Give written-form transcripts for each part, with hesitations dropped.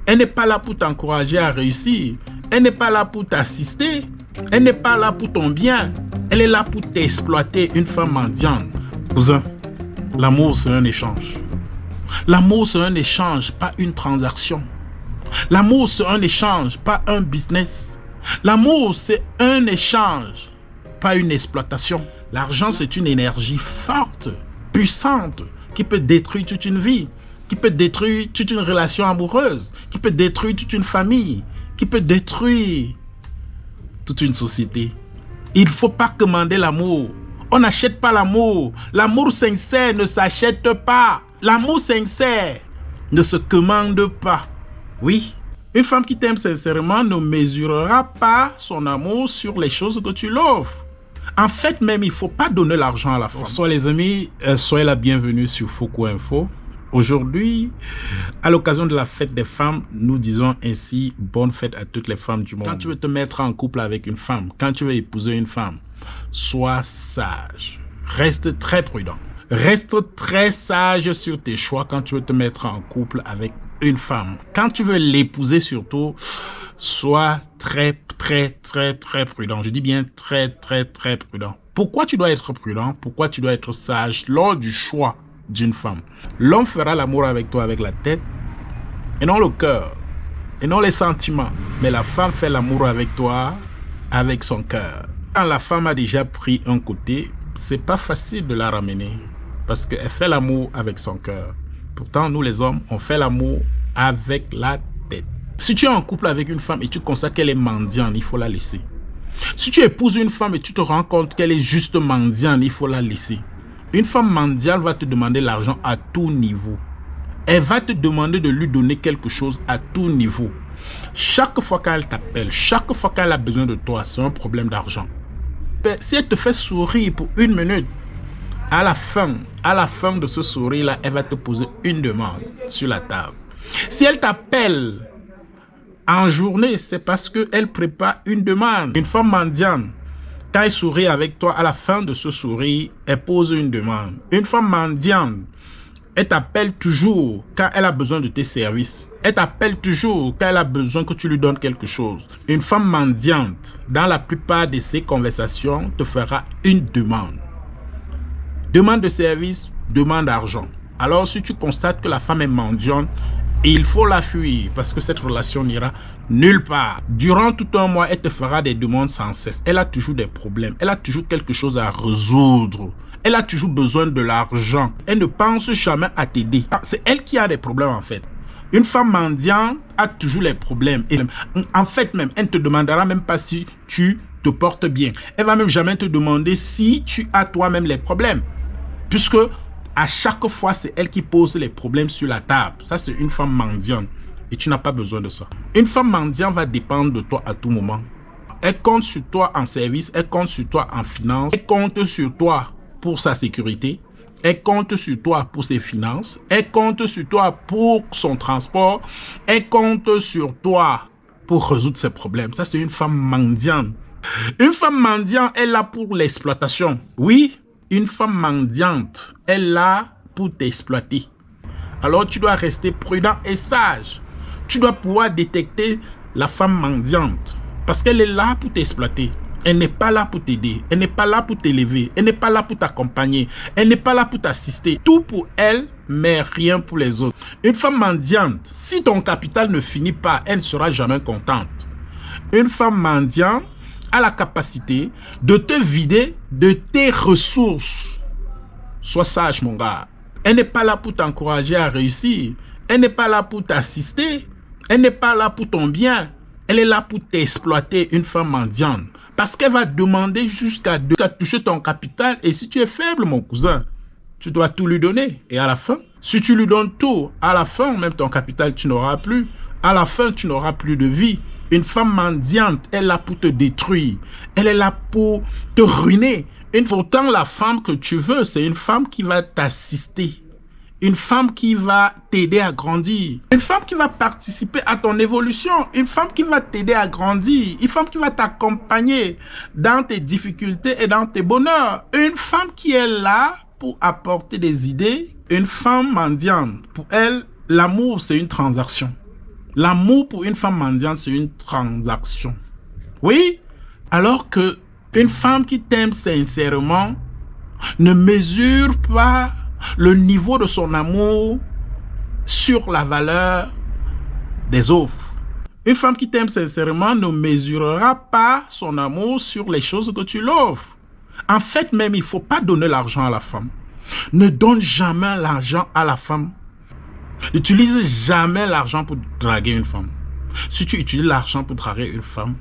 Elle n'est pas là pour t'encourager à réussir. Elle n'est pas là pour t'assister. Elle n'est pas là pour ton bien. Elle est là pour t'exploiter, une femme mendiante. Cousin, l'amour c'est un échange. L'amour c'est un échange, pas une transaction. L'amour c'est un échange, pas un business. L'amour c'est un échange, pas une exploitation. L'argent c'est une énergie forte, puissante, qui peut détruire toute une vie, qui peut détruire toute une relation amoureuse, qui peut détruire toute une famille, qui peut détruire toute une société. Il ne faut pas commander l'amour. On n'achète pas l'amour. L'amour sincère ne s'achète pas. L'amour sincère ne se commande pas. Oui, une femme qui t'aime sincèrement ne mesurera pas son amour sur les choses que tu l'offres. En fait, même, il ne faut pas donner l'argent à la femme. Bonsoir les amis, soyez la bienvenue sur Foko Info. Aujourd'hui, à l'occasion de la fête des femmes, nous disons ainsi bonne fête à toutes les femmes du monde. Quand tu veux te mettre en couple avec une femme, quand tu veux épouser une femme, sois sage, reste très prudent. Reste très sage sur tes choix quand tu veux te mettre en couple avec une femme. Quand tu veux l'épouser surtout, sois très prudent. Je dis bien très prudent. Pourquoi tu dois être prudent? Pourquoi tu dois être sage lors du choix d'une femme? L'homme fera l'amour avec toi avec la tête et non le cœur et non les sentiments. Mais la femme fait l'amour avec toi avec son cœur. Quand la femme a déjà pris un côté, c'est pas facile de la ramener parce qu'elle fait l'amour avec son cœur. Pourtant, nous les hommes, on fait l'amour avec la tête. Si tu es en couple avec une femme et tu constates qu'elle est mendiante, il faut la laisser. Si tu épouses une femme et tu te rends compte qu'elle est juste mendiante, il faut la laisser. Une femme mendiante va te demander l'argent à tout niveau. Elle va te demander de lui donner quelque chose à tout niveau. Chaque fois qu'elle t'appelle, chaque fois qu'elle a besoin de toi, c'est un problème d'argent. Si elle te fait sourire pour une minute, à la fin de ce sourire-là, elle va te poser une demande sur la table. Si elle t'appelle en journée, c'est parce qu'elle prépare une demande. Une femme mendiante, quand elle sourit avec toi, à la fin de ce sourire, elle pose une demande. Une femme mendiante, elle t'appelle toujours quand elle a besoin de tes services. Elle t'appelle toujours quand elle a besoin que tu lui donnes quelque chose. Une femme mendiante, dans la plupart de ses conversations, te fera une demande. Demande de service, demande d'argent. Alors, si tu constates que la femme est mendiante, il faut la fuir parce que cette relation n'ira nulle part. Durant tout un mois, elle te fera des demandes sans cesse. Elle a toujours des problèmes. Elle a toujours quelque chose à résoudre. Elle a toujours besoin de l'argent. Elle ne pense jamais à t'aider. C'est elle qui a des problèmes en fait. Une femme mendiante a toujours les problèmes. Et en fait même, elle ne te demandera même pas si tu te portes bien. Elle va même jamais te demander si tu as toi-même les problèmes. Puisque à chaque fois, c'est elle qui pose les problèmes sur la table. Ça, c'est une femme mendiante. Et tu n'as pas besoin de ça. Une femme mendiante va dépendre de toi à tout moment. Elle compte sur toi en service. Elle compte sur toi en finance. Elle compte sur toi pour sa sécurité. Elle compte sur toi pour ses finances. Elle compte sur toi pour son transport. Elle compte sur toi pour résoudre ses problèmes. Ça, c'est une femme mendiante. Une femme mendiante est là pour l'exploitation. Oui. Une femme mendiante est là pour t'exploiter. Alors tu dois rester prudent et sage. Tu dois pouvoir détecter la femme mendiante parce qu'elle est là pour t'exploiter. Elle n'est pas là pour t'aider. Elle n'est pas là pour t'élever. Elle n'est pas là pour t'accompagner. Elle n'est pas là pour t'assister. Tout pour elle, mais rien pour les autres. Une femme mendiante, si ton capital ne finit pas, elle ne sera jamais contente. Une femme mendiante a la capacité de te vider de tes ressources. Sois sage, mon gars. Elle n'est pas là pour t'encourager à réussir. Elle n'est pas là pour t'assister. Elle n'est pas là pour ton bien. Elle est là pour t'exploiter, une femme mendiante. Parce qu'elle va demander jusqu'à toucher ton capital. Et si tu es faible, mon cousin, tu dois tout lui donner. Et à la fin, si tu lui donnes tout, à la fin, même ton capital, tu n'auras plus. À la fin, tu n'auras plus de vie. Une femme mendiante, elle est là pour te détruire. Elle est là pour te ruiner. Pourtant, la femme que tu veux, c'est une femme qui va t'assister. Une femme qui va t'aider à grandir. Une femme qui va participer à ton évolution. Une femme qui va t'aider à grandir. Une femme qui va t'accompagner dans tes difficultés et dans tes bonheurs. Une femme qui est là pour apporter des idées. Une femme mendiante, pour elle, l'amour, c'est une transaction. L'amour pour une femme mendiante, c'est une transaction. Oui, alors que une femme qui t'aime sincèrement ne mesure pas le niveau de son amour sur la valeur des offres. Une femme qui t'aime sincèrement ne mesurera pas son amour sur les choses que tu l'offres. En fait, même, il ne faut pas donner l'argent à la femme. Ne donne jamais l'argent à la femme. N'utilise jamais l'argent pour draguer une femme. Si tu utilises l'argent pour draguer une femme,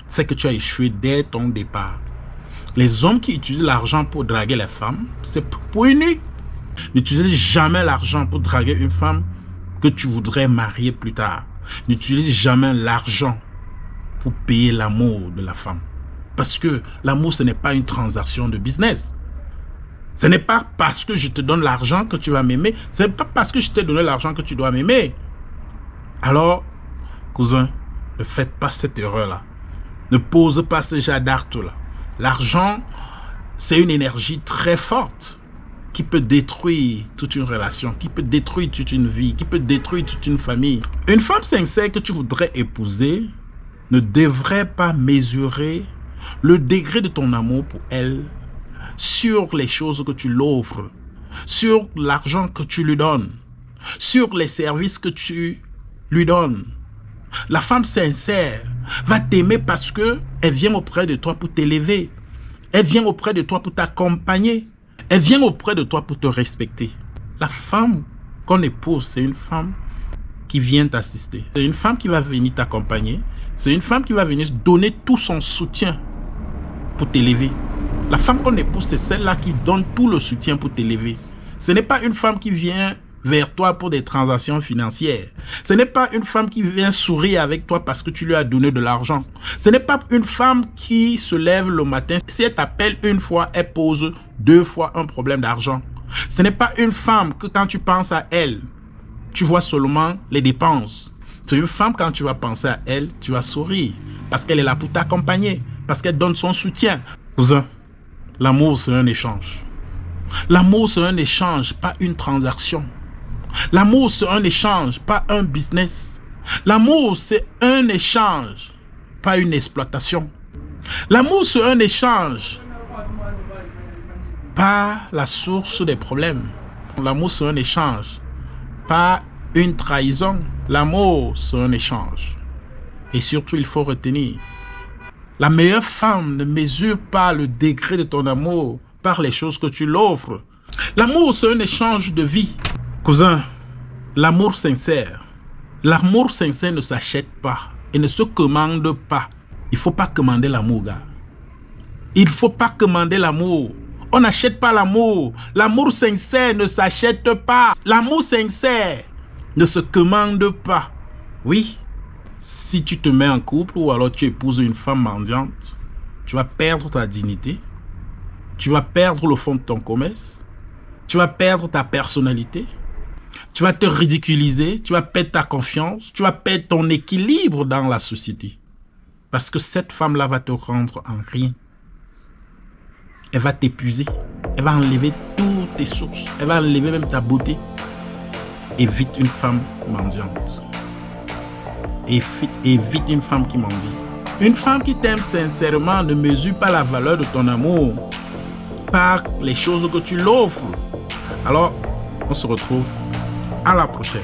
c'est que tu as échoué dès ton départ. Les hommes qui utilisent l'argent pour draguer les femmes, c'est pour une nuit. N'utilise jamais l'argent pour draguer une femme que tu voudrais marier plus tard. N'utilise jamais l'argent pour payer l'amour de la femme. Parce que l'amour, ce n'est pas une transaction de business. Ce n'est pas parce que je te donne l'argent que tu vas m'aimer. Ce n'est pas parce que je t'ai donné l'argent que tu dois m'aimer. Alors, cousin, ne faites pas cette erreur-là. Ne pose pas ce genre d'acte-là. L'argent, c'est une énergie très forte qui peut détruire toute une relation, qui peut détruire toute une vie, qui peut détruire toute une famille. Une femme sincère que tu voudrais épouser ne devrait pas mesurer le degré de ton amour pour elle sur les choses que tu l'offres, sur l'argent que tu lui donnes, sur les services que tu lui donnes. La femme sincère va t'aimer parce que elle vient auprès de toi pour t'élever. Elle vient auprès de toi pour t'accompagner. Elle vient auprès de toi pour te respecter. La femme qu'on épouse, c'est une femme qui vient t'assister. C'est une femme qui va venir t'accompagner. C'est une femme qui va venir donner tout son soutien pour t'élever. La femme qu'on épouse, c'est celle-là qui donne tout le soutien pour t'élever. Ce n'est pas une femme qui vient vers toi pour des transactions financières. Ce n'est pas une femme qui vient sourire avec toi parce que tu lui as donné de l'argent. Ce n'est pas une femme qui se lève le matin. Si elle t'appelle une fois, elle pose 2 fois un problème d'argent. Ce n'est pas une femme que quand tu penses à elle, tu vois seulement les dépenses. C'est une femme, quand tu vas penser à elle, tu vas sourire parce qu'elle est là pour t'accompagner, parce qu'elle donne son soutien. Cousin, l'amour, c'est un échange. L'amour, c'est un échange, pas une transaction. L'amour, c'est un échange, pas un business. L'amour, c'est un échange, pas une exploitation. L'amour, c'est un échange, pas la source des problèmes. L'amour, c'est un échange, pas une trahison. L'amour, c'est un échange. Et surtout, il faut retenir, la meilleure femme ne mesure pas le degré de ton amour par les choses que tu l'offres. L'amour, c'est un échange de vie. Cousin, l'amour sincère ne s'achète pas et ne se commande pas. Il ne faut pas commander l'amour, gars. Il ne faut pas commander l'amour. On n'achète pas l'amour. L'amour sincère ne s'achète pas. L'amour sincère ne se commande pas. Oui, si tu te mets en couple ou alors tu épouses une femme mendiante, tu vas perdre ta dignité. Tu vas perdre le fond de ton commerce. Tu vas perdre ta personnalité. Tu vas te ridiculiser. Tu vas perdre ta confiance. Tu vas perdre ton équilibre dans la société. Parce que cette femme-là va te rendre en rien. Elle va t'épuiser. Elle va enlever toutes tes sources. Elle va enlever même ta beauté. Évite une femme mendiante. Évite une femme qui mendie. Une femme qui t'aime sincèrement ne mesure pas la valeur de ton amour par les choses que tu l'offres. Alors, on se retrouve à la prochaine.